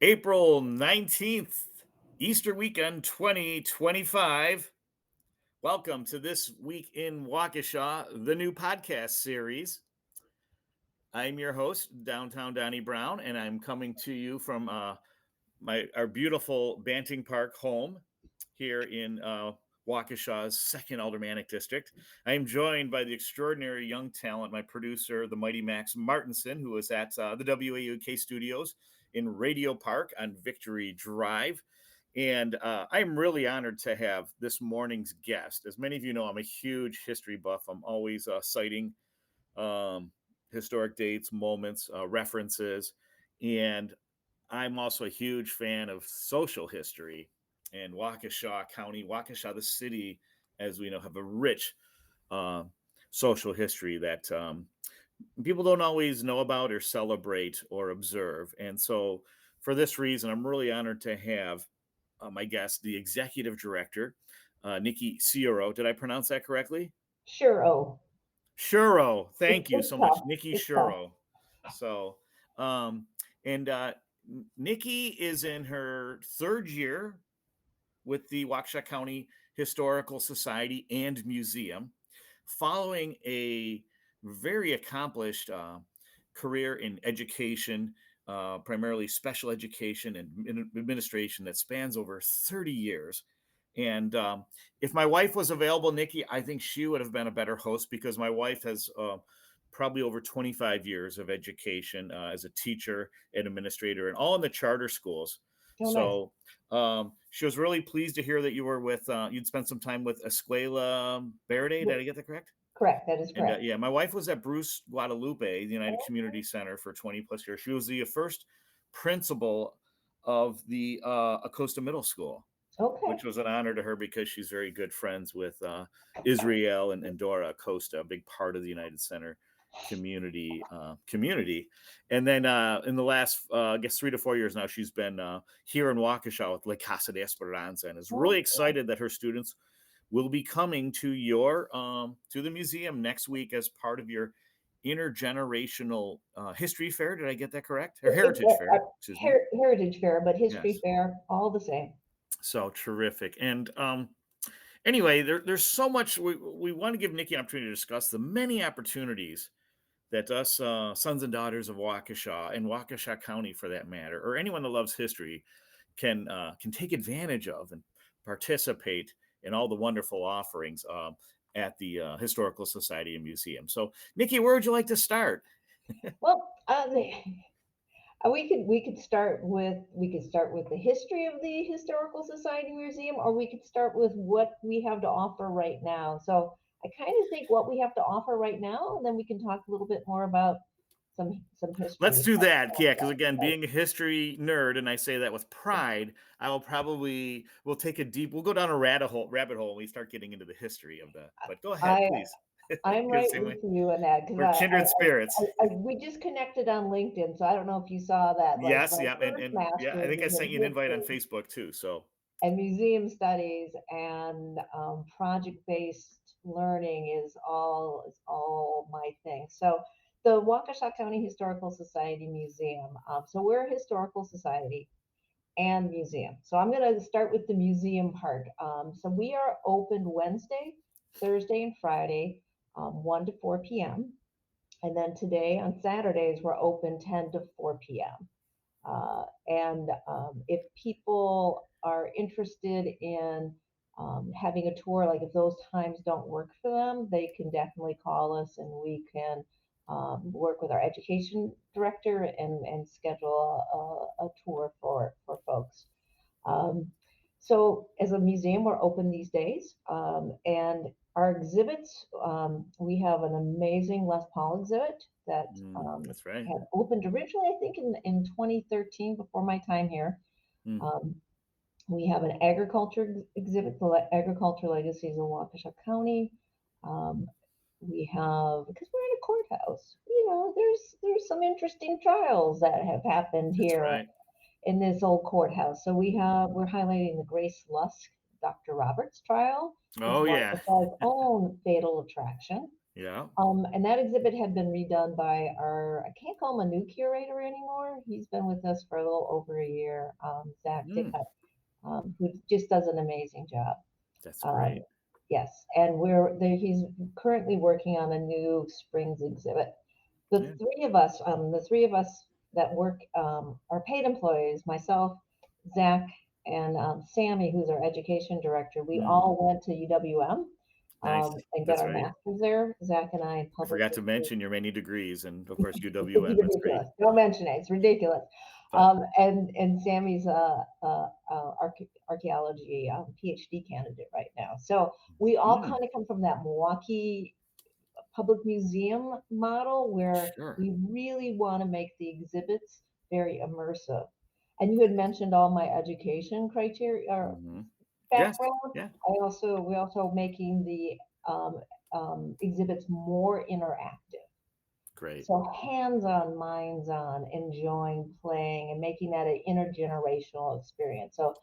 April 19th, Easter weekend 2025. Welcome to This Week in Waukesha, the new podcast series. I'm your host, Downtown Donnie Brown, and I'm coming to you from our beautiful Banting Park home here in Waukesha's second aldermanic district. I am joined by the extraordinary young talent, my producer, the mighty Max Martinson, who is at the WAUK studios in Radio Park on Victory Drive. And I'm really honored to have this morning's guest. As many of you know, I'm a huge history buff. I'm always citing historic dates, moments, references, and I'm also a huge fan of social history. And Waukesha County, Waukesha, the city, as we know, have a rich social history that people don't always know about or celebrate or observe. And so, for this reason, I'm really honored to have my guest, the executive director, Nicki Ciurro. Did I pronounce that correctly? Ciurro. Ciurro. Thank you It's so much, tough. Nicki It's tough. Ciurro. So, and Nicki is in her third year with the Waukesha County Historical Society and Museum, following a very accomplished career in education, primarily special education and administration that spans over 30 years. And if my wife was available, Nicki, I think she would have been a better host because my wife has probably over 25 years of education as a teacher and administrator, and all in the charter schools. Oh, nice. So she was really pleased to hear that you were with, you'd spent some time with Escuela Verde. Did I get that correct? Correct. That is And correct. yeah, my wife was at Bruce Guadalupe, the United Community Center, for 20 plus years. She was the first principal of the Acosta Middle School, Okay. which was an honor to her because she's very good friends with Israel and Dora Acosta, a big part of the United Center community. And then in the last, I guess, 3 to 4 years now, she's been here in Waukesha with La Casa de Esperanza, and is really excited that her students will be coming to your to the museum next week as part of your intergenerational history fair. Did I get that correct? Or heritage fair, excuse me. Heritage fair, but history Yes. fair, all the same. So terrific. And anyway, there's so much we want to give Nicki an opportunity to discuss the many opportunities that us sons and daughters of Waukesha and Waukesha County, for that matter, or anyone that loves history, can take advantage of and participate in all the wonderful offerings at the Historical Society and Museum. So, Nicki, where would you like to start? Well, we could start with the history of the Historical Society Museum, or we could start with what we have to offer right now. So I kind of think what we have to offer right now, and then we can talk a little bit more about some Let's history. do that. Yeah, because again, being a history nerd, and I say that with pride, we'll take we'll go down a rabbit hole when we start getting into the history of the, but go ahead, I please. I'm You're the right same way. with you in that because We're kindred spirits. we just connected on LinkedIn, so I don't know if you saw that. Like Yes, my yeah, first and yeah, I master's think I is sent you in an invite on history Facebook too. So and museum studies and project-based learning is all my thing. So the Waukesha County Historical Society Museum. So we're a historical society and museum. So I'm going to start with the museum part. So we are open Wednesday, Thursday, and Friday, 1 to 4 p.m. And then today on Saturdays, we're open 10 to 4 p.m. And if people are interested in having a tour, like if those times don't work for them, they can definitely call us and we can work with our education director and schedule a tour for folks. Um, so as a museum, we're open these days. And our exhibits, we have an amazing Les Paul exhibit that that's right. had opened originally, I think, in 2013, before my time here. Mm. Um, we have an agriculture exhibit, the Agriculture Legacies of Waukesha County. Um, we have, because we're in a courthouse, there's some interesting trials that have happened That's here right. in this old courthouse. So we're highlighting the Grace Lusk, Dr. Roberts trial, is Oh yeah. Waukesha's own fatal attraction. Yeah. And that exhibit had been redone by I can't call him a new curator anymore. He's been with us for a little over a year, Zach Mm, Dickett, who just does an amazing job. that's Um, great. yes, and he's currently working on a new Springs exhibit. Yeah. The three of us that work are paid employees. Myself, Zach, and Sammy, who's our education director. We Hmm. all went to UWM Nice. and get That's our right. masters there. Zach and I in I public forgot to history. mention your many degrees and, of course, It's UWM. That's great. ridiculous. Don't mention it. It's ridiculous. But And Sammy's archaeology PhD candidate right now. So we all mm, kind of come from that Milwaukee public museum model where sure. we really want to make the exhibits very immersive. And you had mentioned all my education criteria or Hmm. Yes. background. Yeah. We also making the exhibits more interactive. Great. So hands-on, minds-on, enjoying playing and making that an intergenerational experience. So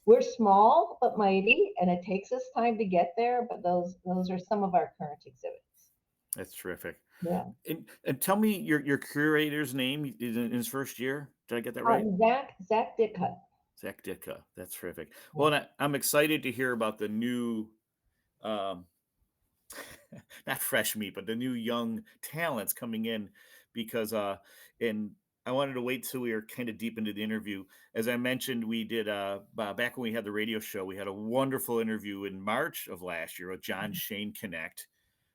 we're small but mighty, and it takes us time to get there. But those are some of our current exhibits. That's terrific. Yeah. And tell me your curator's name is in his first year. Did I get that right? Zach Dickut. Zach Ditka. That's terrific. Yeah. Well, and I'm excited to hear about the new, um, not fresh meat, but the new young talents coming in because, and I wanted to wait till we were kind of deep into the interview. As I mentioned, we did, back when we had the radio show, we had a wonderful interview in March of last year with John Shane Connect,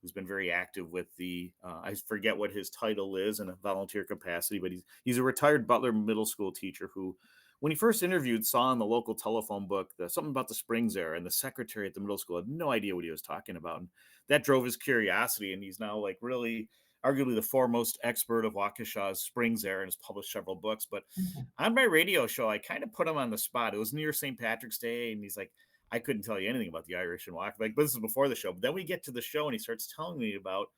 who's been very active with the I forget what his title is in a volunteer capacity, but he's a retired Butler middle school teacher who, when he first interviewed, saw in the local telephone book something about the Springs era, and the secretary at the middle school had no idea what he was talking about, and that drove his curiosity, and he's now like really arguably the foremost expert of Waukesha's Springs era and has published several books. But Mhm. on my radio show, I kind of put him on the spot. It was near St. Patrick's Day, and he's like, I couldn't tell you anything about the Irish and Waukesha. Like, but this is before the show. But then we get to the show, and he starts telling me about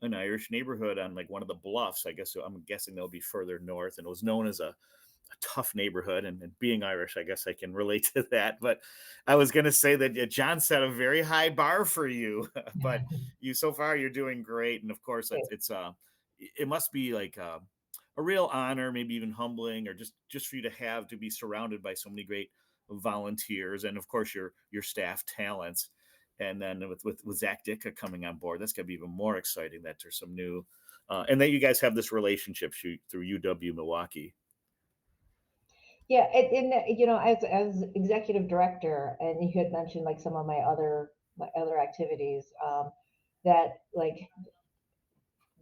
an Irish neighborhood on like one of the bluffs. I guess I'm guessing they'll be further north, and it was known as a tough neighborhood. And being Irish, I guess I can relate to that. But I was going to say that John set a very high bar for you, but you so far you're doing great. And of course, it must be like a real honor, maybe even humbling, or just for you to have to be surrounded by so many great volunteers, and of course your staff talents. And then with Zach Ditka coming on board, that's going to be even more exciting. That there's some new, and that you guys have this relationship through UW-Milwaukee. Yeah, as executive director, and you had mentioned like some of my other activities, that like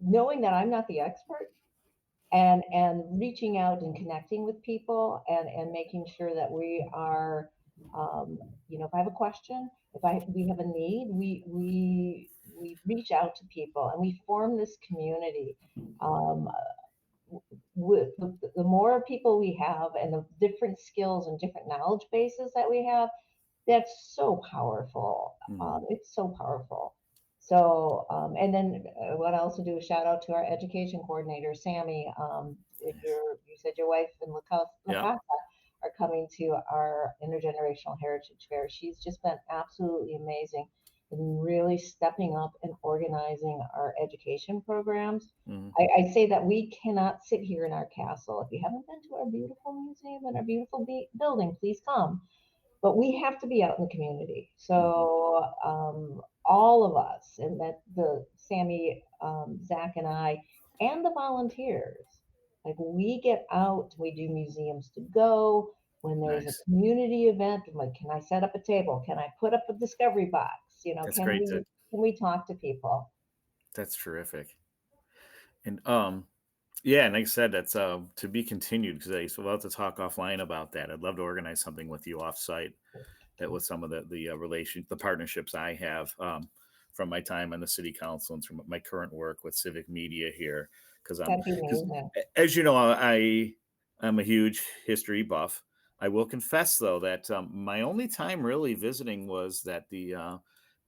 knowing that I'm not the expert and reaching out and connecting with people and making sure that we are, if I have a question, if I we have a need, we reach out to people and we form this community. Um, with the more people we have and the different skills and different knowledge bases that we have, that's so powerful. Mhm. It's so powerful. So, and then what I also do a shout out to our education coordinator, Sammy. You said your wife and Yeah, Lakasa are coming to our intergenerational heritage fair. She's just been absolutely amazing in really stepping up and organizing our education programs. mhm. I say that we cannot sit here in our castle. If you haven't been to our beautiful museum and our beautiful building, please come, but we have to be out in the community. Mhm. So all of us, and that the Sammy, Zach, and I, and the volunteers, like we get out. We do museums to go. When there's a Nice. community event, I'm like, can I set up a table? Can I put up a discovery box? That's great. Can we talk to people? That's terrific. And yeah, and like I said, that's to be continued because I still have to talk offline about that. I'd love to organize something with you offsite that with some of the partnerships I have from my time on the city council and from my current work with civic media here. That'd be Because amazing. as you know, I'm a huge history buff. I will confess though that my only time really visiting was that the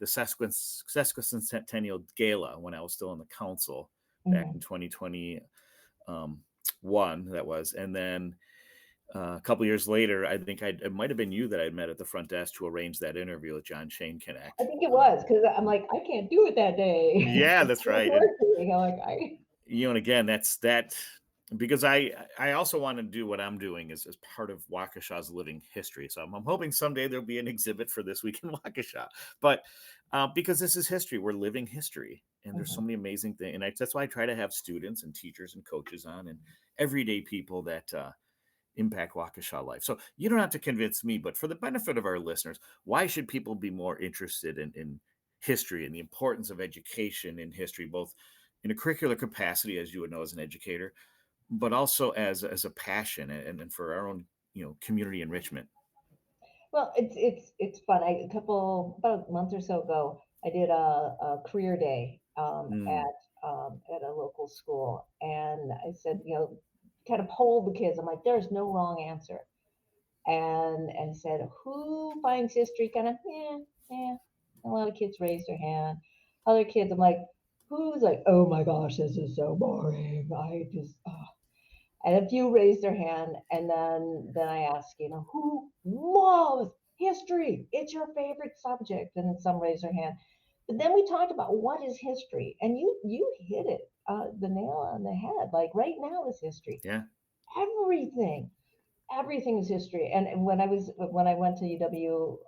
sesquicentennial gala when I was still in the council back in Hmm. 2020 one that was, and then A couple years later, I think it might have been you that I met at the front desk to arrange that interview with John Shane I Connect. think it was because I'm like, I can't do it that day. Yeah, I that's was right. And working. I'm like, I. and again, that's that because I also want to do what I'm doing as part of Waukesha's living history. So I'm hoping someday there'll be an exhibit for this week in Waukesha. But because this is history, we're living history, and there's so Mhm. many amazing things. And that's why I try to have students and teachers and coaches on, and everyday people that impact Waukesha life. So you don't have to convince me, but for the benefit of our listeners, why should people be more interested in history and the importance of education in history, both in a curricular capacity, as you would know as an educator, but also as a passion and for our own community enrichment. Well, it's fun. About a month or so ago, I did a career day Mm, at a local school, and I said, kind of polled the kids. I'm like, there's no wrong answer, and said, who finds history kind of yeah, yeah. A lot of kids raised their hand. Other kids, I'm like, who's like, oh my gosh, this is so boring. I just and a few raised their hand, and then I asked, who loves history? It's your favorite subject, and then some raised their hand. But then we talked about what is history, and you hit it the nail on the head. Like right now is history. yeah. Everything, everything is history. And when I went to UW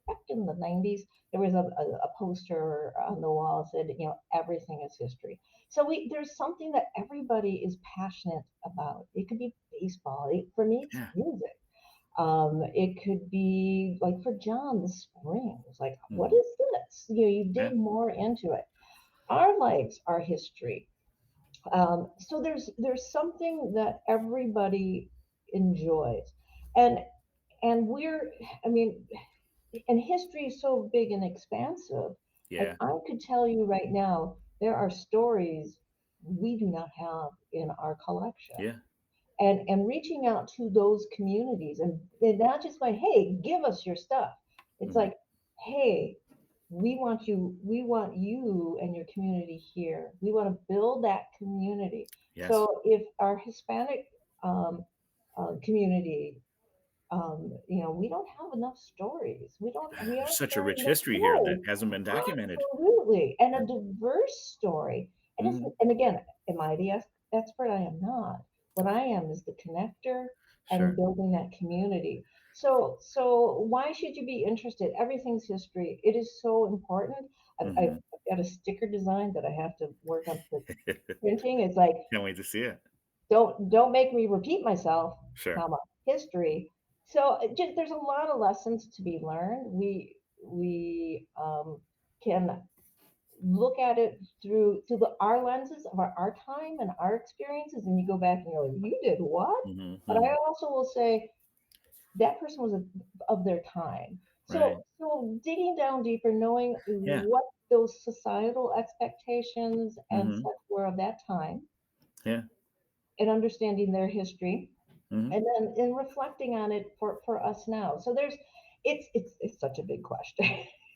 back in the '90s, there was a poster on the wall that said, everything is history. So there's something that everybody is passionate about. It could be baseball. For me, it's Yeah. music. It could be like for John, the Springs. Like, what Hmm. is this? You Yeah. dig more into it. Our lives are history. So there's something that everybody enjoys, and I mean, and history is so big and expansive. Like Yeah. I could tell you right now, there are stories we do not have in our collection, Yeah. and reaching out to those communities, and not just by, hey, give us your stuff. It's Hmm. like, hey, we want you and your community here. We want to build that community. Yes. So if our Hispanic community, we don't have enough stories. We There's aren't such a sharing rich enough. history here that No, hasn't been documented. absolutely, and Yeah. a diverse story. Hmm. And again, am I the expert? I am not. What I am is the connector and Sure. building that community. So why should you be interested? Everything's history. It is so important. Hmm. I've got a sticker design that I have to work on printing. It's like, Can't wait to see it. don't make me repeat myself, Sure. comma, history. So just, there's a lot of lessons to be learned. We can look at it through our lenses of our time and our experiences, and you go back and you're like, you did what? Hmm. But Hmm. I also will say that person was of their time. Right. So digging down deeper, knowing Yeah. what those societal expectations and Hmm. such were of that time, Yeah. and understanding their history, Hmm. and then in reflecting on it for us now. So it's such a big question.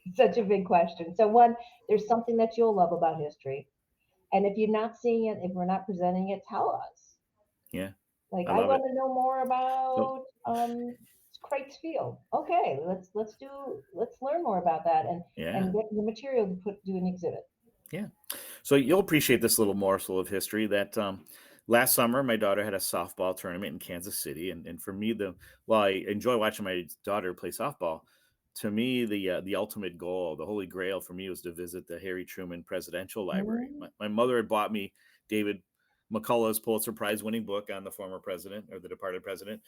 It's such a big question. So one, there's something that you'll love about history, and if you're not seeing it, if we're not presenting it, tell us. Yeah. Like, I I love it. want to know more So, about Craig's Field. Okay, let's learn more about that, yeah. and get the material to do an exhibit. Yeah. So you'll appreciate this little morsel of history that last summer my daughter had a softball tournament in Kansas City, and for me the while I enjoy watching my daughter play softball, to me the ultimate goal, the holy grail for me was to visit the Harry Truman Presidential Library. Mm, My mother had bought me David McCullough's Pulitzer Prize winning book on the former president or the departed president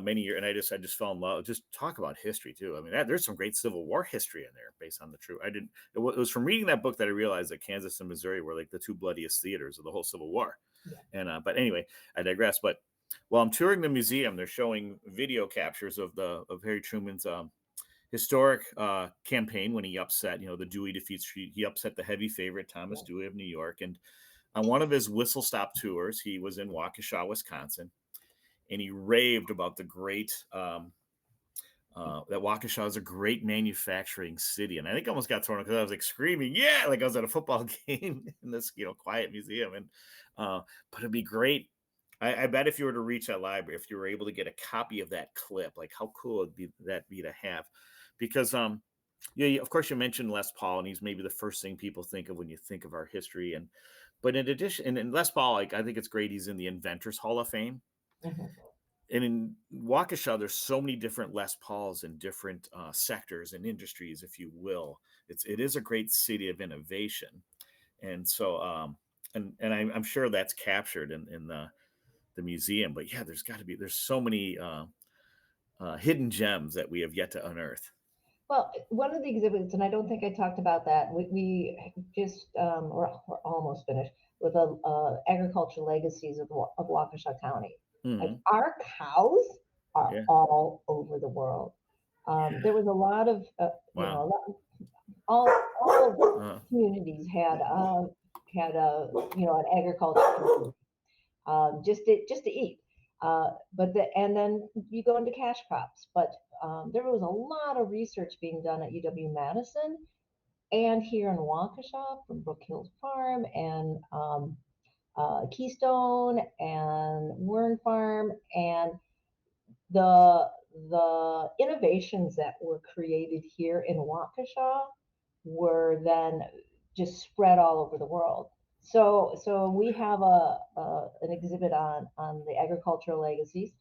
many years, and I just fell in love. Just talk about history too. I mean, there's some great Civil War history in there based on the true. I didn't it was from reading that book that I realized that Kansas and Missouri were like the two bloodiest theaters of the whole Civil War. yeah. And but anyway, I digress. But while I'm touring the museum, they're showing video captures of Harry Truman's historic campaign when he upset, the Dewey defeats. He upset the heavy favorite Thomas Yeah. Dewey of New York, and on one of his whistle stop tours, he was in Waukesha, Wisconsin, and he raved about the great that Waukesha is a great manufacturing city. And I think I almost got thrown because I was like screaming, yeah, like I was at a football game in this, quiet museum. And, but it'd be great. I bet if you were to reach that library, if you were able to get a copy of that clip, like how cool would be to have, because yeah, of course you mentioned Les Paul, and he's maybe the first thing people think of when you think of our history, and but in addition, and Les Paul, like I think it's great he's in the Inventors Hall of Fame, Mhm. and in Waukesha, there's so many different Les Pauls in different sectors and industries, if you will. It is a great city of innovation, and so and I'm sure that's captured in the museum. But yeah, there's so many hidden gems that we have yet to unearth. Well, one of the exhibits, and I don't think I talked about that. We just we're almost finished with a agricultural legacies of Waukesha County. Like Hmm. our cows are Yeah. all over the world. There was a lot of Wow. all Uh, communities had a an agriculture community, just to eat. And then you go into cash crops. But there was a lot of research being done at UW-Madison and here in Waukesha from Brook Hills Farm and Keystone and Wern Farm, and the the innovations that were created here in Waukesha were then just spread all over the world. So we have an exhibit on the agricultural legacies,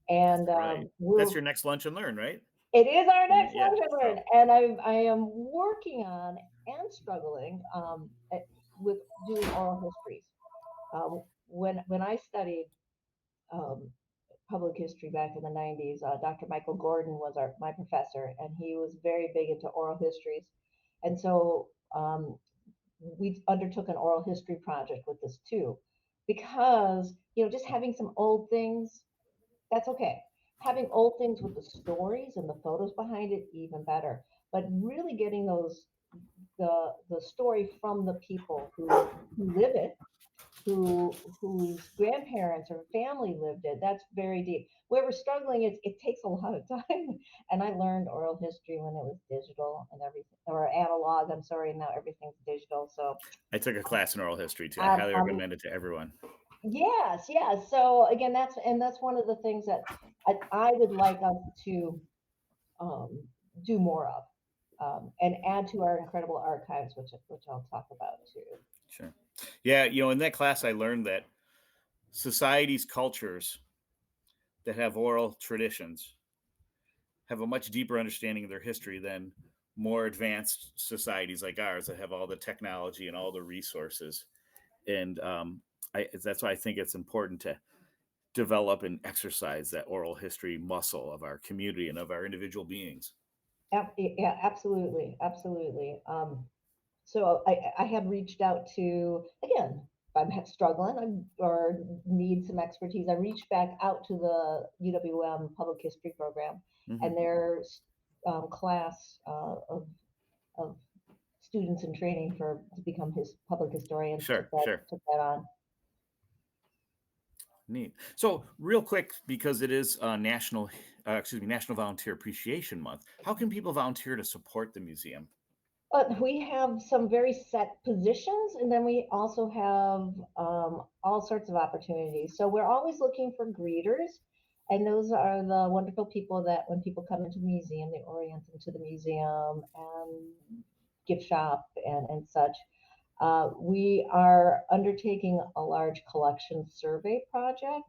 and right. we're That's your next lunch and learn, right? it is our next Yeah. lunch and So learn, and I am working on and struggling with doing oral histories. When I studied um, public history back in the 90s, Dr. Michael Gordon was my professor, and he was very big into oral histories. And so we undertook an oral history project with this too, because just having some old things, that's okay. Having old things with the stories and the photos behind it, even better. But really getting the story from the people who live it, whose grandparents or family lived it. That's very deep. Where we're struggling is it takes a lot of time. And I learned oral history when it was digital and everything, or analog. I'm sorry, now everything's digital. So I took a class in oral history too. I I'm, highly I'm recommend it to everyone. yes, yes. So again, that's one of the things that I would like us to um, do more of, and add to our incredible archives, which I'll talk about too. Sure. Yeah, in that class I learned that societies, cultures that have oral traditions have a much deeper understanding of their history than more advanced societies like ours that have all the technology and all the resources. And that's why I think it's important to develop and exercise that oral history muscle of our community and of our individual beings. Yeah, absolutely, absolutely. So I have reached out to, again, if I'm struggling or need some expertise, I reached back out to the UWM Public History Program Hmm. and their class of students in training to become his public historians. Sure, sure. Took that on. Neat. So, real quick, because it is National Volunteer Appreciation Month. How can people volunteer to support the museum? But we have some very set positions, and then we also have all sorts of opportunities. So we're always looking for greeters, and those are the wonderful people that when people come into the museum, they orient them to the museum and gift shop and such. We are undertaking a large collection survey project.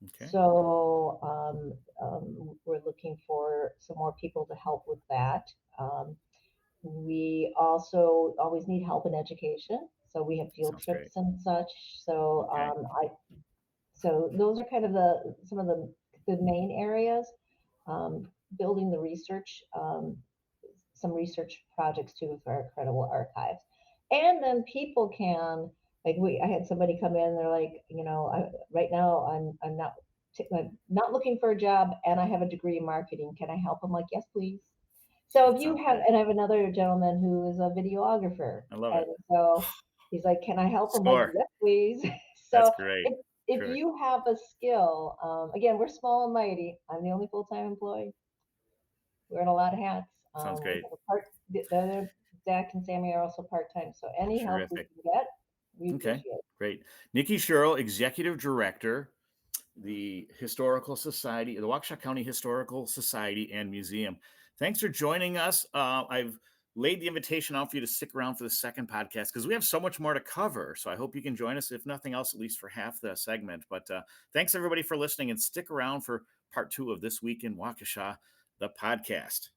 Okay. So we're looking for some more people to help with that. We also always need help in education, so we have field Sounds great. trips and such. So Okay. so those are kind of some of the main areas. Building the research, some research projects too for our credible archives, and then people can I had somebody come in. They're like, right now I'm not looking for a job, and I have a degree in marketing. Can I help? I'm like, yes, please. So if you Sounds have, great. and I have another gentleman who is a videographer, I love and it. so he's like, "Can I help?" I'm like, Score. "Yes, please." That's So great. if Terrific. you have a skill, again, we're small and mighty. I'm the only full time employee. Wearing a lot of hats. Sounds We great. have the other Zach and Sammy are also part time. So any help we Terrific. can get, we Okay. appreciate it. Great. Nicki Ciurro, Executive Director the Historical Society, the Waukesha County Historical Society and Museum. Thanks for joining us. I've laid the invitation out for you to stick around for the second podcast because we have so much more to cover. So I hope you can join us, if nothing else, at least for half the segment. But thanks everybody for listening, and stick around for part 2 of This Week in Waukesha, the podcast.